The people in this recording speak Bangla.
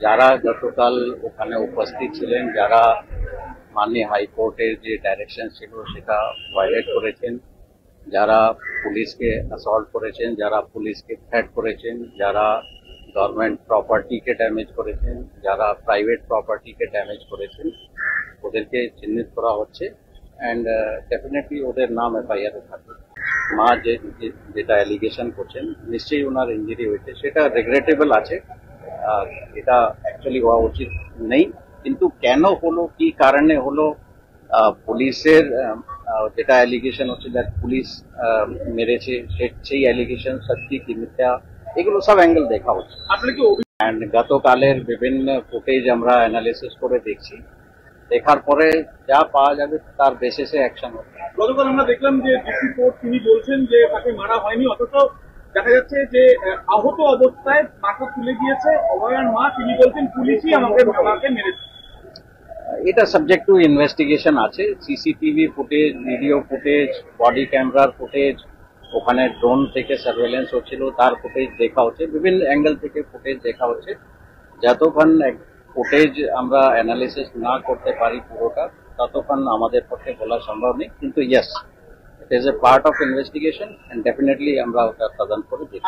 যারা গতকাল ওখানে উপস্থিত ছিলেন, যারা মাননীয় হাইকোর্টের যে ডাইরেকশন ছিল সেটা ভায়োলেট করেছেন, যারা পুলিশকে অ্যাসল্ট করেছেন, যারা পুলিশকে থ্রেট করেছেন, যারা গভর্নমেন্ট প্রপার্টিকে ড্যামেজ করেছেন, যারা প্রাইভেট প্রপার্টিকে ড্যামেজ করেছেন, ওদেরকে চিহ্নিত করা হচ্ছে অ্যান্ড ডেফিনেটলি ওদের নাম এফআইআর থাকবে। মা যেটা অ্যালিগেশন করছেন নিশ্চয়ই ওনার ইঞ্জুরি হয়েছে, সেটা রেগ্রেটেবল আছে। এটা অ্যাকচুয়ালি হওয়া উচিত নেই, কিন্তু কেন হলো, কি কারণে হলো, পুলিশের যেটা অ্যালিগেশন হচ্ছে যে পুলিশ মেরেছে, সেই অ্যালিগেশন সত্যি কি মিথ্যা, এগুলো সব অ্যাঙ্গেল দেখা হচ্ছে। অ্যান্ড গতকালের বিভিন্ন ফুটেজ আমরা অ্যানালিসিস করে দেখছি, দেখার পরে যা পাওয়া যাবে তার বেসিসে অ্যাকশন হবে। গতকাল আমরা দেখলাম যে ডিসি কোর্ট তিনি বলছেন যে তাকে মারা হয়নি, অথচ দেখা যাচ্ছে যে আহত অবস্থায় মাথা তুলে গিয়েছে অভয়ার মা, তিনি বলছেন পুলিশই আমাকে মেরেছে। এটা সাবজেক্ট টু ইনভেস্টিগেশন আছে। CCTV footage, video footage, body ক্যামেরার ফুটেজ, ওখানে ড্রোন থেকে সার্ভেলেন্স হচ্ছিল তার ফুটেজ দেখা হচ্ছে, বিভিন্ন অ্যাঙ্গেল থেকে ফুটেজ দেখা হচ্ছে। যতক্ষণ ফুটেজ আমরা অ্যানালিসিস না করতে পারি পুরোটা, ততক্ষণ আমাদের পক্ষে বলা সম্ভব নেই। কিন্তু yes, it is a part of investigation and definitely আমরা ওটা তদন্ত করে দেখি।